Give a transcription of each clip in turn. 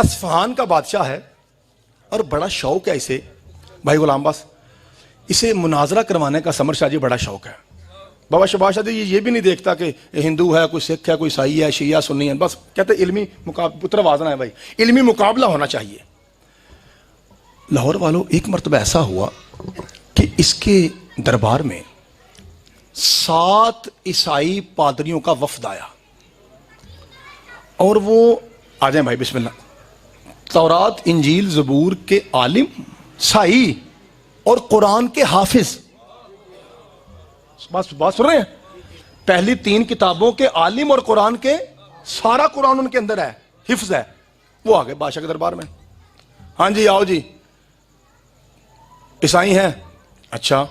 अस्फहान का बादशाह है और बड़ा शौक है इसे, भाई गुलाम बास, इसे मुनाजरा करवाने का समर शाह जी बड़ा शौक है। बाबा शबाज शाह जी ये भी नहीं देखता कि हिंदू है, कोई सिख है, कोई ईसाई है, शिया सुन्नी है, बस कहते इल्मी पुत्र वाजना है भाई, इल्मी मुकाबला होना चाहिए। लाहौर वालों, एक मरतबा ऐसा हुआ कि इसके दरबार में 7 ईसाई पादरियों का वफद आया और वो आ जाए भाई बिस्मिल्लाह, तौरात इंजील ज़बूर के आलिम, साई और कुरान के हाफिज। बात सुन रहे हैं? पहली 3 किताबों के आलिम और कुरान के, सारा कुरान उनके अंदर है, हिफ्ज है। वो आ गए बादशाह के दरबार में। हाँ जी आओ जी, ईसाई हैं, अच्छा,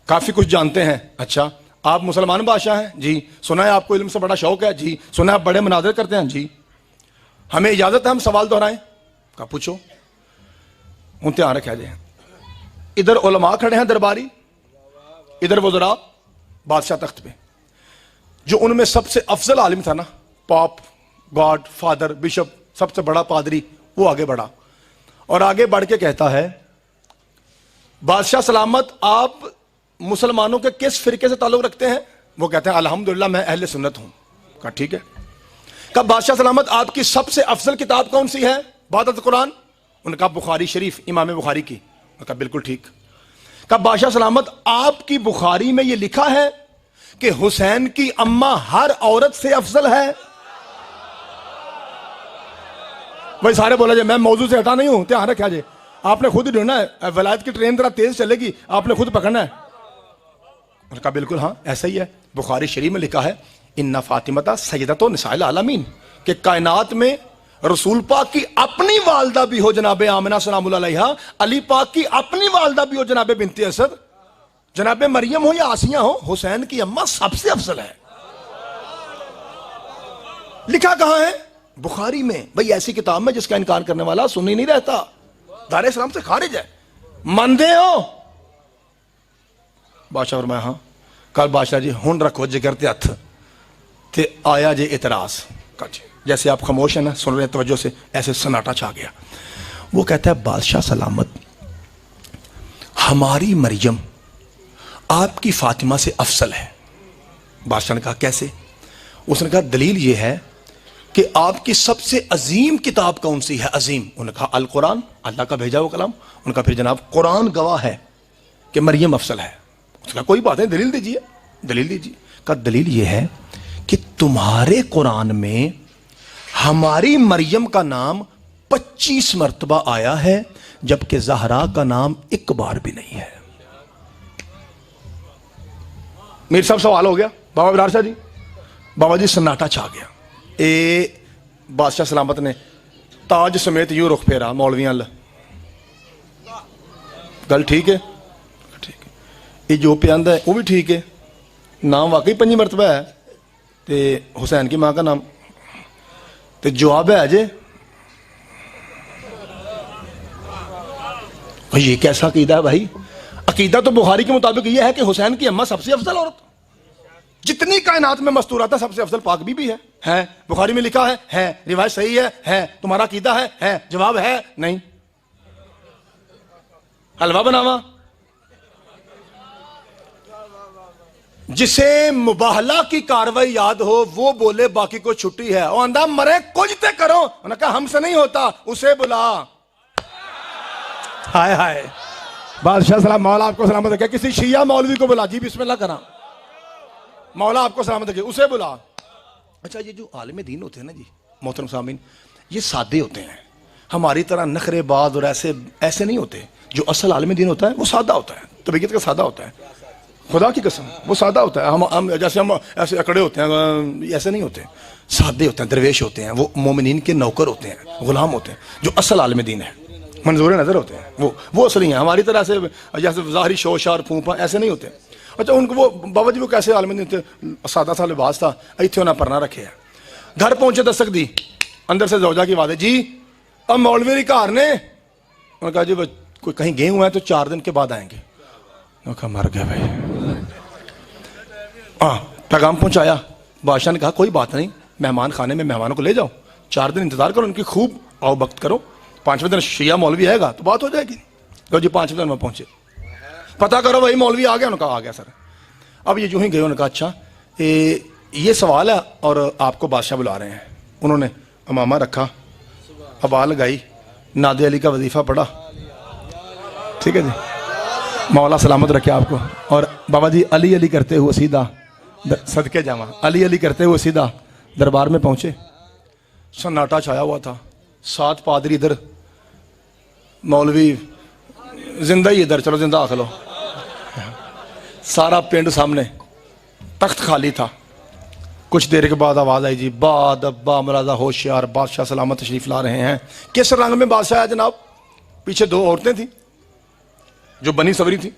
काफी कुछ जानते हैं, अच्छा, आप मुसलमान बादशाह हैं जी, सुना है आपको इल्म से बड़ा शौक है जी, सुना है आप बड़े मुनाज़रे करते हैं जी, हमें इजाजत है हम सवाल दोहराएं? का पूछो। हूं ध्यान रखा जाए, इधर उलमा खड़े हैं दरबारी, इधर वज़रा, बादशाह तख्त पे। जो उनमें सबसे अफजल आलिम था ना, पॉप, गॉड फादर, बिशप, सबसे बड़ा पादरी, वो आगे बढ़ा और आगे बढ़ के कहता है, बादशाह सलामत, आप मुसलमानों के किस फिरके से ताल्लुक रखते हैं? वो कहते हैं अल्हम्दुलिल्लाह मैं अहले सुन्नत हूं। कहा ठीक है। कहा बादशाह सलामत, आपकी सबसे अफजल किताब कौन सी है? बादत कुरान। उनका बुखारी शरीफ, इमाम बुखारी की। कहा बिल्कुल ठीक। कहा बादशाह सलामत, आपकी बुखारी में यह लिखा है कि हुसैन की अम्मा हर औरत से अफजल है? भाई सारे बोला जाए, मैं मौजूद से हटा नहीं हूं, ध्यान रखा जाए, आपने खुद ही ढूंढना है, वलायत की ट्रेन जरा तेज चलेगी, आपने खुद पकड़ना है। उनका बिल्कुल हाँ ऐसा ही है। बुखारी शरीफ में लिखा है, इन्ना फातिमता सैयदतो निसाइल आलमीन, कि कायनात में रसूल पाक की अपनी वालदा भी हो जनाबे आमिना सलामुल्लाह अलैहा, अली पाक की अपनी वालदा भी हो जनाबे बिनते असद, जनाबे मरियम हो या आसिया हो, हुसैन की अम्मा सबसे अफजल है। लिखा कहां है? बुखारी में। भाई ऐसी किताब में जिसका इनकार करने वाला सुन्नी नहीं रहता, दारे इस्लाम से खारिज है। मानते हो? बादशाह फरमाया हाँ। कल बादशाह जी हुन रखो जिगर ते हथ ते आया जे इतराज। जैसे आप खामोश है ना, सुन रहे तवज्जो से, ऐसे सन्नाटा छा गया। वो कहता है बादशाह सलामत, हमारी मरियम आपकी फातिमा से अफसल है। बादशाह ने कहा कैसे? उसने कहा दलील ये है कि आपकी सबसे अजीम किताब कौन सी है? अजीम। उन्होंने कहा अल कुरान, अल्लाह का भेजा हुआ कलाम। उनका फिर जनाब कुरान गवाह है कि मरियम अफसल है। उसका कोई बात नहीं, दलील दीजिए, दलील दीजिए। का दलील यह है कि तुम्हारे कुरान में हमारी मरियम का नाम 25 मरतबा आया है, जबकि ज़हरा का नाम एक बार भी नहीं है। मीर साहब सवाल हो गया, बाबा बिरार शाह जी, बाबा जी सन्नाटा छा गया। ए बादशाह सलामत ने ताज समेत यूं रुख फेरा मौलवियां अल, गल ठीक है, ठीक है, ये जो पे आंदा है वो भी ठीक है, नाम वाकई 5 मरतबा है, ते हुसैन की मां का नाम, ते जवाब है अजय। ये कैसा अकीदा है भाई? अकीदा तो बुखारी के मुताबिक यह है कि हुसैन की अम्मा सबसे अफजल औरत, जितनी कायनात में मस्तूरात है सबसे अफजल पाक बीबी है। बुखारी में लिखा है, रिवायत सही है, तुम्हारा अकीदा है, जवाब है नहीं। हलवा बनावा, जिसे मुबाहला की कार्रवाई याद हो वो बोले बाकी को छुट्टी है। और अंदा मरे कुछ ते करो, उन्होंने कहा हमसे नहीं होता, उसे बुला। हाय हाय, बादशाह सलाम, मौला आपको सलामत रखे, किसी शिया मौलवी को बुला जी, बिस्मिल्लाह करा, मौला आपको सलामत रखे, उसे बुला। अच्छा, ये जो आलिम दीन होते हैं ना जी मोहतरम सामीन, ये सादे होते हैं, हमारी तरह नखरेबाज और ऐसे नहीं होते। जो असल आलिम दीन होता है वो सादा होता है, तबीयत का सादा होता है, खुदा की कसम वो सादा होता है। हम जैसे हम ऐसे अकड़े होते हैं, ऐसे नहीं होते, सादे होते हैं, दरवेश होते हैं, वो मोमिनीन के नौकर होते हैं, गुलाम होते हैं। जो असल आलिम दीन है, मंजूर नज़र होते हैं, वो असली हैं। हमारी तरह से जैसे ज़ाहरी शोशार फूफा ऐसे नहीं होते। अच्छा, उनको वो बाबा जी वो कैसे आलिम दीन थे? सादा सा लिबास था, इतने उन्हें परना रखे है। घर पहुंचे, दस्तक दी, अंदर से जौजा की आवाज़ है, जी अब मौलवी घर ने। उन्होंने कहा जी कोई कहीं गए हुए हैं तो 4 दिन के बाद आएंगे। कहा मर गया भाई। हाँ, पैगाम पहुंचाया। बादशाह ने कहा कोई बात नहीं, मेहमान खाने में मेहमानों को ले जाओ, 4 दिन इंतजार करो, उनकी खूब आओ वक्त करो, 5वें दिन शिया मौलवी आएगा तो बात हो जाएगी। तो जी 5वें दिन में पहुंचे, पता करो भाई मौलवी आ गया, उन्होंने कहा आ गया सर। अब ये जो ही गए उन्होंने कहा अच्छा ये सवाल है और आपको बादशाह बुला रहे हैं। उन्होंने अमामा रखा, अबाल लगाई, नादे अली का वजीफा पढ़ा, ठीक है जी, मौला सलामत रखे आपको। और बाबा जी अली अली करते हुए सीधा सदके जामा, अली अली करते हुए सीधा दरबार में पहुंचे। सन्नाटा छाया हुआ था, 7 पादरी इधर, मौलवी जिंदा ही इधर, चलो जिंदा आख लो, सारा पिंड सामने, तख्त खाली था। कुछ देर के बाद आवाज आई जी बाद अब्बा मरादा होशियार, बादशाह सलामत तशरीफ ला रहे हैं। किस रंग में बादशाह है जनाब? पीछे 2 औरतें थी जो बनी सवरी थी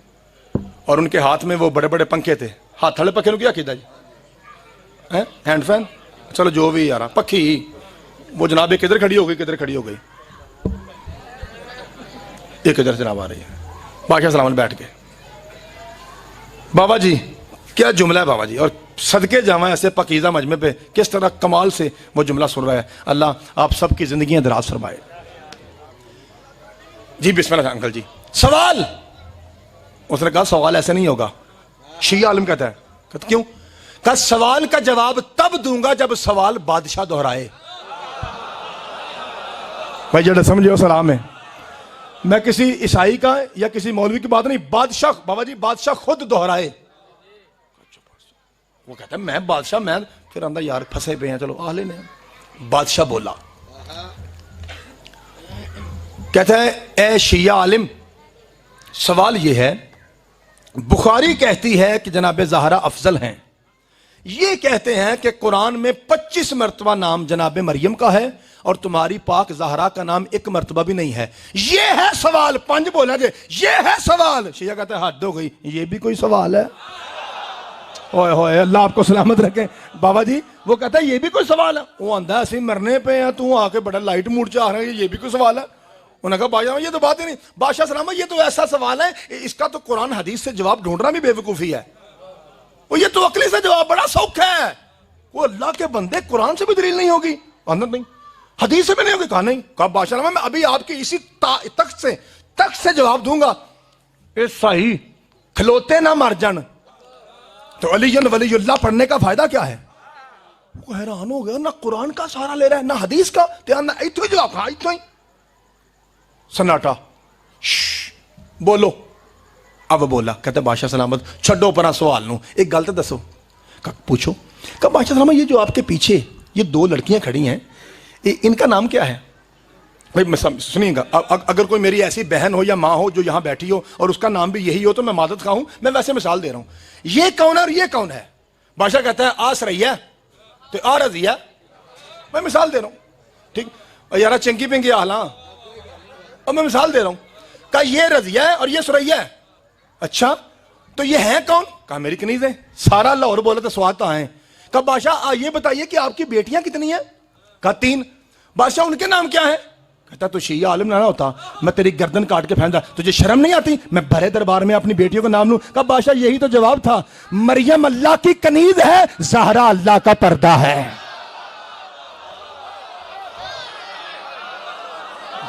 और उनके हाथ में वो बड़े बड़े पंखे थे। हाथ वाले पंखे क्या कीदा जी, हैं हैंड फैन, चलो जो भी यार पखी। वो जनाब एक किधर खड़ी हो गई, किधर खड़ी हो गई, एक इधर जनाब आ रही है। बादशाह सलामत बैठ गए। बाबा जी क्या जुमला है बाबा जी, और सदके जावा ऐसे पकीज़ा मजमे पे किस तरह कमाल से वो जुमला सुन रहा है। अल्लाह आप सबकी जिंदगियां दराज फरमाए। जी बिस्मिल्लाह अंकल जी, सवाल। उसने कहा सवाल ऐसे नहीं होगा। शिया आलिम कहता है, कहता क्यों? कहा सवाल का जवाब तब दूंगा जब सवाल बादशाह दोहराए। भाई जरा समझो सलाम है, मैं किसी ईसाई का या किसी मौलवी की बात नहीं, बादशाह बाबा जी बादशाह खुद दोहराए। वो कहता है मैं बादशाह, मैं फिर आंदा यार फंसे पे हैं, चलो आ लेने। बादशाह बोला, कहता है ए शिया आलिम, सवाल ये है, बुखारी कहती है कि जनाब ज़हरा अफजल हैं, ये कहते हैं कि कुरान में 25 मरतबा नाम जनाब मरियम का है और तुम्हारी पाक ज़हरा का नाम 1 मरतबा भी नहीं है। ये है सवाल। 5 बोला जे ये है सवाल। शिया कहता है हद हो गई, ये भी कोई सवाल है? ओए होए अल्लाह आपको सलामत रखे। बाबा जी वो कहता है ये भी कोई सवाल है? वो आंदा असि मरने पे हैं, तू आके बड़ा लाइट मूड च आ रहा है, ये भी कोई सवाल है? उन्होंने कहा बादशाह ये तो बात ही नहीं। बादशाह सलामत ये तो ऐसा सवाल है, इसका तो कुरान हदीस से जवाब ढूंढना भी बेवकूफ़ी है। वो ये तो अकली से जवाब बड़ा सौख है। वो अल्लाह के बंदे कुरान से भी दलील नहीं होगी, अंदर नहीं, हदीस से भी नहीं होगी। कहा नहीं। कहा बादशाह मैं अभी आपकी इसी तख्त से जवाब दूंगा। सही खलोते ना मर जान तो अलीयन वलीयुल्लाह पढ़ने का फायदा क्या है? वो हैरान हो गया, ना कुरान का सहारा ले रहा है ना हदीस का, ना इतो ही जवाब। हाँ इतो ही सन्नाटा। बोलो। अब बोला, कहते बादशाह सलामत छड्डो परा सवाल नू, एक गल तो दसो। पूछो। कहा बादशाह सलामत ये जो आपके पीछे ये 2 लड़कियां खड़ी हैं, इनका नाम क्या है? भाई मैं सुनिएगा, अगर कोई मेरी ऐसी बहन हो या माँ हो जो यहाँ बैठी हो और उसका नाम भी यही हो तो मैं मादत खाऊं। मैं वैसे मिसाल दे रहा हूं, ये कौन है और ये कौन है? बादशाह कहता है आ सरैया तो आ रजिया। मैं मिसाल दे रहा हूं, ठीक। और यार चंकी पिंकी आला, और मैं मिसाल दे रहा हूं। कहा ये रजिया है और ये सुरैया है। अच्छा तो ये है कौन? कहा मेरी कनीज है। सारा लाहौर बोले तो स्वाद तो आए। कहा बादशाह ये बताइए कि आपकी बेटियां कितनी है? कहा 3। बादशाह उनके नाम क्या है? कहता तो शिया आलिम ना होता मैं तेरी गर्दन काट के फेंकता, तुझे शर्म नहीं आती? मैं भरे दरबार में अपनी बेटियों का नाम लूं। कहा बादशाह यही तो जवाब था, मरियम अल्लाह की कनीज है, ज़हरा अल्लाह का पर्दा है।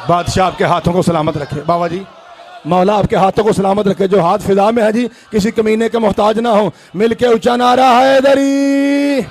बादशाह आपके हाथों को सलामत रखे। बाबा जी मौला आपके हाथों को सलामत रखे, जो हाथ फिदा में है जी किसी कमीने के मोहताज ना हो। मिलके ऊंचा नारा हैदरी।